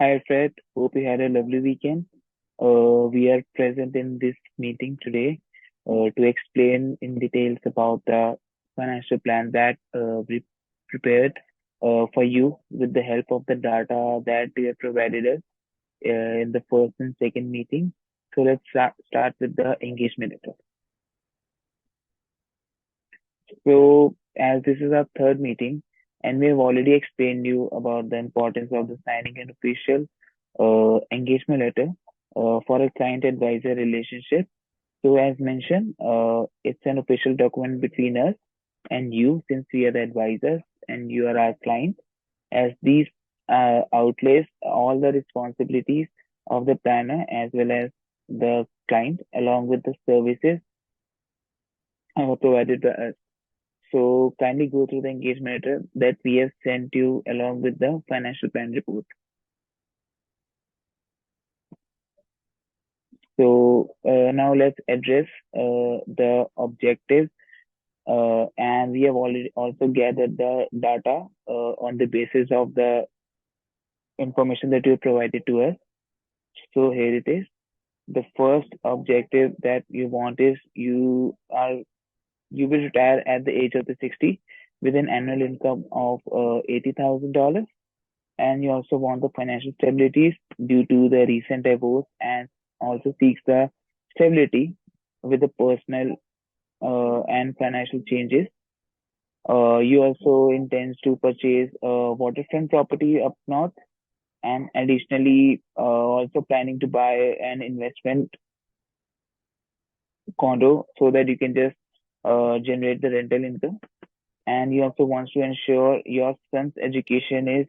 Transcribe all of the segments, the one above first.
Hi Fred, hope you had a lovely weekend. We are present in this meeting today to explain in details about the financial plan that we prepared for you with the help of the data that you have provided us in the first and second meeting. So let's start with the engagement letter. So as this is our third meeting, and we have already explained you about the importance of the signing an official engagement letter for a client advisor relationship. So as mentioned, it's an official document between us and you since we are the advisors and you are our client, as these outlays all the responsibilities of the planner as well as the client along with the services provided by us. So kindly go through the engagement letter that we have sent you along with the financial plan report. So now let's address the objectives, and we have already also gathered the data on the basis of the information that you provided to us. So here it is. The first objective that you want is you will retire at the age of the 60 with an annual income of $80,000, and you also want the financial stability due to the recent divorce, and also seeks the stability with the personal and financial changes. You also intends to purchase a waterfront property up north, and additionally also planning to buy an investment condo so that you can just generate the rental income. And you also wants to ensure your son's education is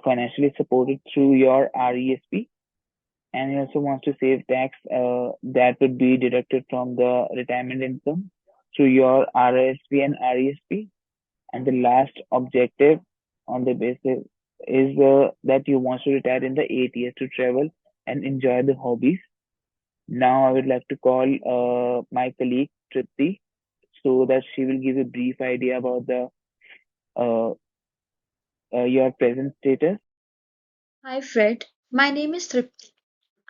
financially supported through your RESP, and he also wants to save tax that would be deducted from the retirement income through your RSP and RESP. And the last objective on the basis is that you want to retire in the 8 years to travel and enjoy the hobbies. Now I would like to call my colleague Tripti so that she will give a brief idea about the uh, your present status. Hi Fred, my name is Tripti.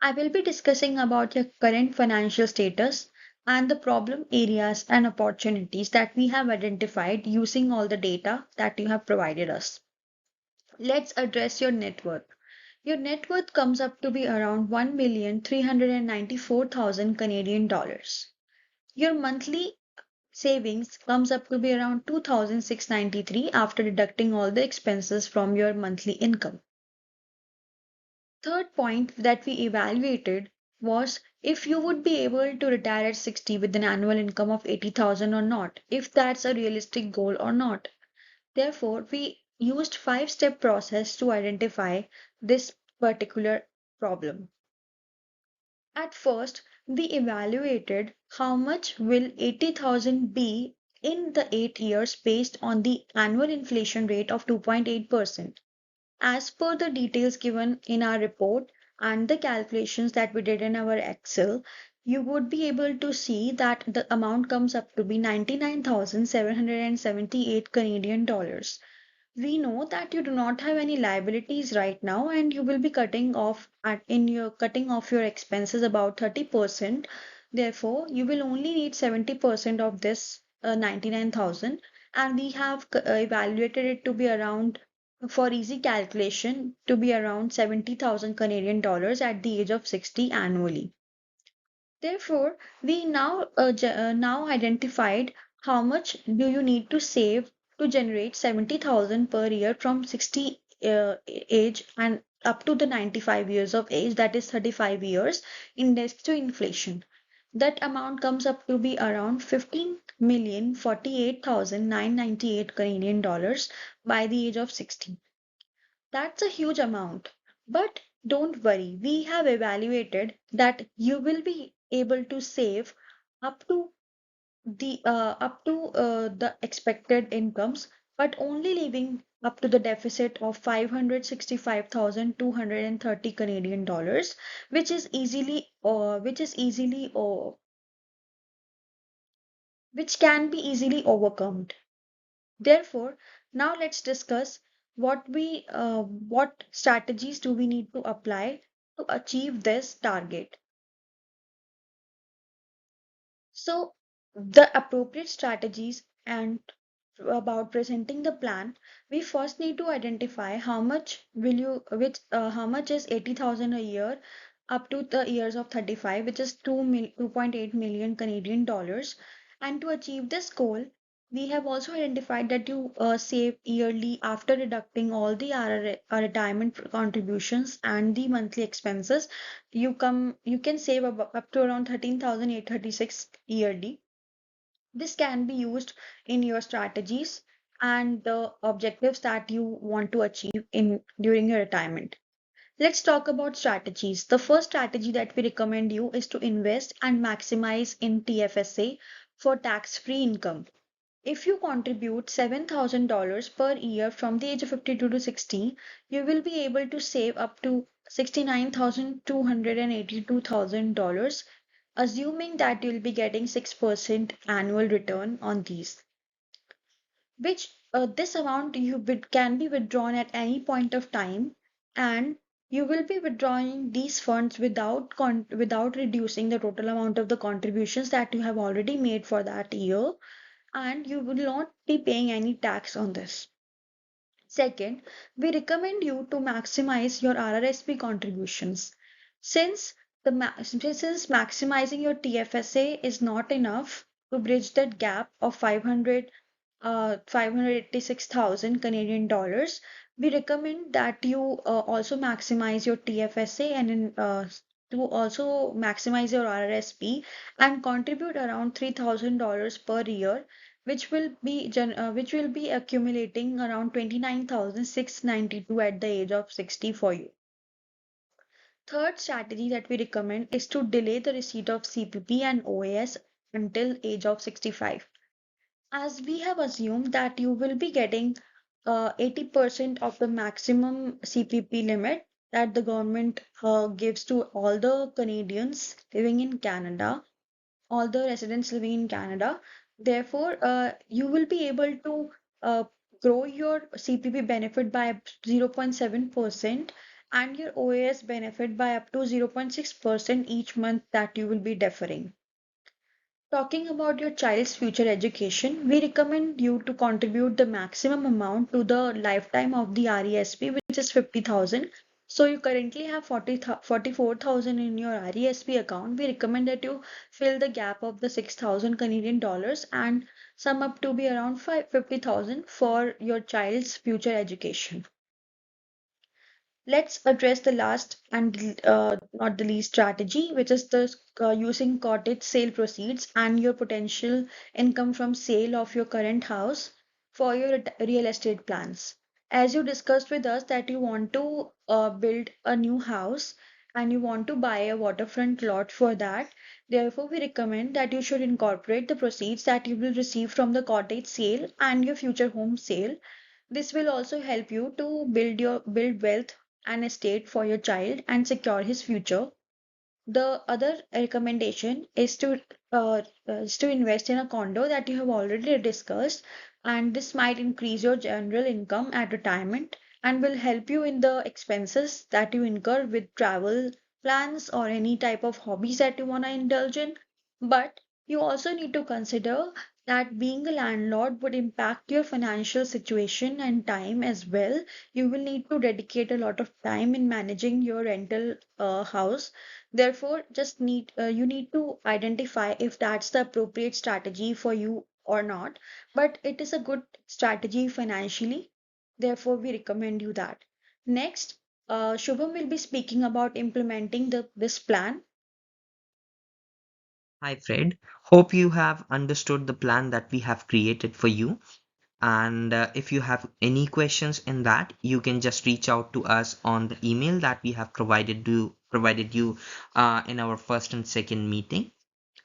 I will be discussing about your current financial status and the problem areas and opportunities that we have identified using all the data that you have provided us. Let's address your net worth. Your net worth comes up to be around 1,394,000 Canadian dollars. Your monthly savings comes up to be around 2,693 after deducting all the expenses from your monthly income. Third point that we evaluated was if you would be able to retire at 60 with an annual income of 80,000 or not, if that's a realistic goal or not. Therefore, we used five-step process to identify this particular problem. At first, we evaluated how much will 80,000 be in the 8 years based on the annual inflation rate of 2.8%. As per the details given in our report and the calculations that we did in our Excel, you would be able to see that the amount comes up to be 99,778 Canadian dollars. We know that you do not have any liabilities right now and you will be cutting off your expenses about 30%. Therefore, you will only need 70% of this 99,000, and we have evaluated it to be around, for easy calculation, to be around 70,000 Canadian dollars at the age of 60 annually. Therefore, we now identified how much do you need to save to generate 70,000 per year from 60 age and up to the 95 years of age, that is 35 years, indexed to inflation. That amount comes up to be around 15,048,998 Canadian dollars by the age of 60. That's a huge amount. But don't worry, we have evaluated that you will be able to save up to the expected incomes, but only leaving up to the deficit of 565,230 Canadian dollars, which can be easily overcome. Therefore, now let's discuss what strategies do we need to apply to achieve this target. So the appropriate strategies and about presenting the plan, we first need to identify how much will you which how much is 80,000 a year up to the years of 35, which is 2.8 million Canadian dollars. And to achieve this goal, we have also identified that you save yearly after deducting all the retirement contributions and the monthly expenses. You can save up to around 13,836 yearly. This can be used in your strategies and the objectives that you want to achieve in during your retirement. Let's talk about strategies. The first strategy that we recommend you is to invest and maximize in TFSA for tax-free income. If you contribute $7,000 per year from the age of 52 to 60, you will be able to save up to $69,282,000, assuming that you'll be getting 6% annual return on these, which this amount can be withdrawn at any point of time, and you will be withdrawing these funds without reducing the total amount of the contributions that you have already made for that year, and you will not be paying any tax on this. Second, we recommend you to maximize your RRSP contributions. Since since maximizing your TFSA is not enough to bridge that gap of 586,000 Canadian dollars, we recommend that you also maximize your TFSA to also maximize your RRSP and contribute around $3,000 per year, which will be accumulating around 29,692 at the age of 60 for you. Third strategy that we recommend is to delay the receipt of CPP and OAS until age of 65. As we have assumed that you will be getting 80% of the maximum CPP limit that the government gives to all the Canadians living in Canada, all the residents living in Canada. Therefore, you will be able to uh, grow your CPP benefit by up to 0.7% and your OAS benefit by up to 0.6% each month that you will be deferring. Talking about your child's future education, we recommend you to contribute the maximum amount to the lifetime of the RESP, which is 50,000. So you currently have 44,000 in your RESP account. We recommend that you fill the gap of the 6,000 Canadian dollars and sum up to be around 50,000 for your child's future education. Let's address the last and not the least strategy, which is the using cottage sale proceeds and your potential income from sale of your current house for your real estate plans. As you discussed with us that you want to build a new house and you want to buy a waterfront lot for that, therefore we recommend that you should incorporate the proceeds that you will receive from the cottage sale and your future home sale. This will also help you to build wealth and estate for your child and secure his future. The other recommendation is to invest in a condo that you have already discussed, and this might increase your general income at retirement and will help you in the expenses that you incur with travel plans or any type of hobbies that you want to indulge in. But you also need to consider that being a landlord would impact your financial situation and time as well. You will need to dedicate a lot of time in managing your rental house. Therefore, you need to identify if that's the appropriate strategy for you or not. But it is a good strategy financially. Therefore, we recommend you that. Next, Shubham will be speaking about implementing this plan. Hi, Fred. Hope you have understood the plan that we have created for you. And if you have any questions in that, you can just reach out to us on the email that we have provided you in our first and second meeting.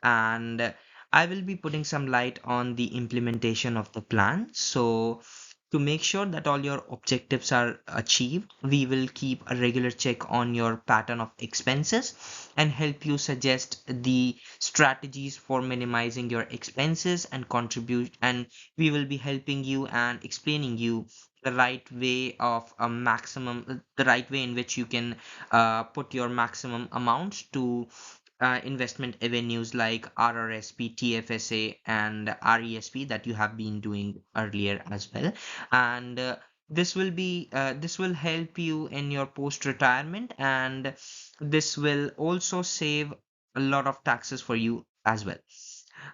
And I will be putting some light on the implementation of the plan. So, to make sure that all your objectives are achieved, we will keep a regular check on your pattern of expenses and help you suggest the strategies for minimizing your expenses and contribute. And we will be helping you and explaining you the right way of a maximum, the right way in which you can put your maximum amounts to investment avenues like RRSP, TFSA, and RESP that you have been doing earlier as well. And this will help you in your post retirement, and this will also save a lot of taxes for you as well.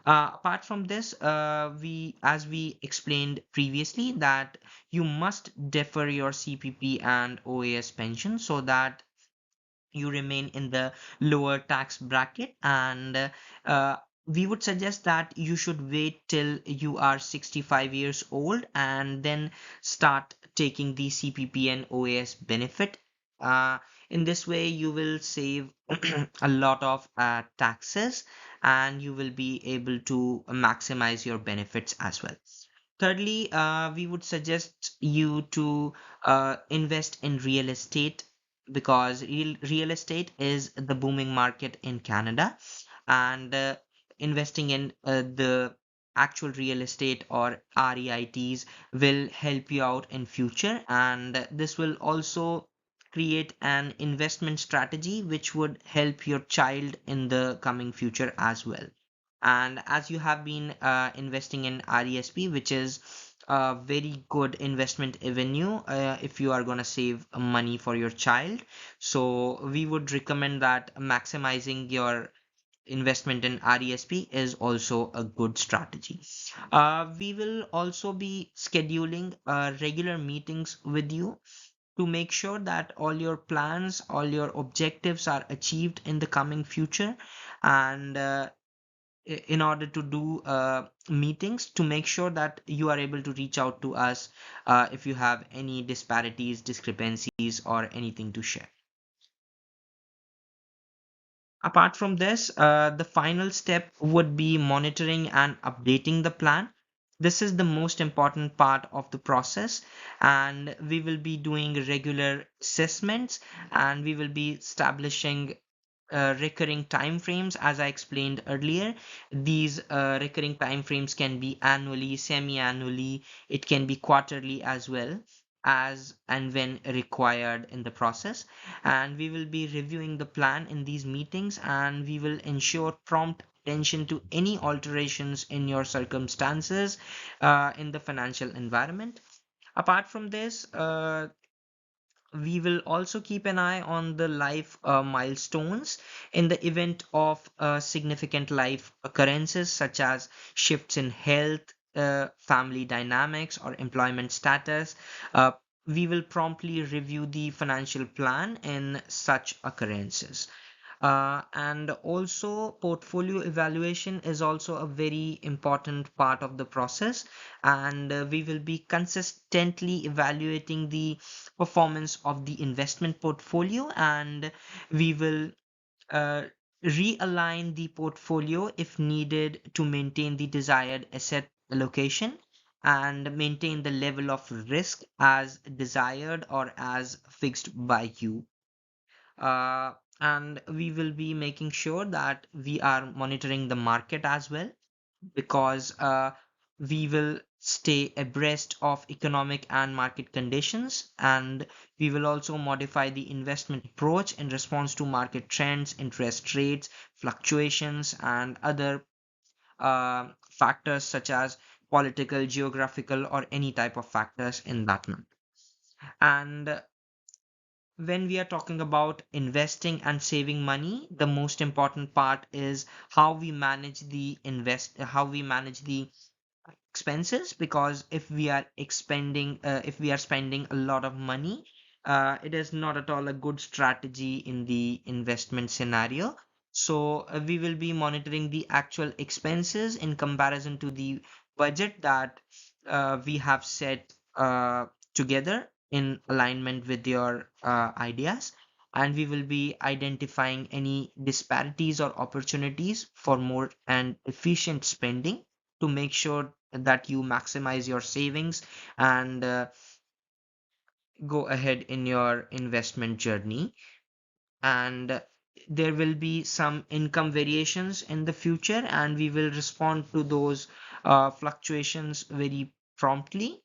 Apart from this, as we explained previously, that you must defer your CPP and OAS pension so that you remain in the lower tax bracket. And uh, we would suggest that you should wait till you are 65 years old and then start taking the CPP and OAS benefit. Uh, in this way, you will save a lot of taxes, and you will be able to maximize your benefits as well. Thirdly, we would suggest you to invest in real estate, because real estate is the booming market in Canada, and investing in the actual real estate or REITs will help you out in future, and this will also create an investment strategy which would help your child in the coming future as well. And as you have been investing in RESP, which is a very good investment avenue if you are going to save money for your child, so we would recommend that maximizing your investment in RESP is also a good strategy. We will also be scheduling regular meetings with you to make sure that all your plans, all your objectives are achieved in the coming future. And in order to do meetings to make sure that you are able to reach out to us if you have any disparities, discrepancies, or anything to share. Apart from this, the final step would be monitoring and updating the plan. This is the most important part of the process, and we will be doing regular assessments, and we will be establishing recurring time frames. As I explained earlier, these recurring time frames can be annually, semi-annually, it can be quarterly as well, as and when required in the process. And we will be reviewing the plan in these meetings, and we will ensure prompt attention to any alterations in your circumstances in the financial environment. Apart from this, we will also keep an eye on the life milestones in the event of significant life occurrences such as shifts in health, family dynamics, or employment status. Uh, we will promptly review the financial plan in such occurrences. And also, portfolio evaluation is also a very important part of the process, and we will be consistently evaluating the performance of the investment portfolio, and we will uh, realign the portfolio if needed to maintain the desired asset allocation and maintain the level of risk as desired or as fixed by you. uh, and we will be making sure that we are monitoring the market as well, because we will stay abreast of economic and market conditions, and we will also modify the investment approach in response to market trends, interest rates, fluctuations, and other factors such as political, geographical, or any type of factors in that manner. And when we are talking about investing and saving money, the most important part is how we manage the expenses, because if we are spending a lot of money, it is not at all a good strategy in the investment scenario. So we will be monitoring the actual expenses in comparison to the budget that we have set together in alignment with your ideas, and we will be identifying any disparities or opportunities for more and efficient spending to make sure that you maximize your savings and go ahead in your investment journey. And there will be some income variations in the future, and we will respond to those fluctuations very promptly.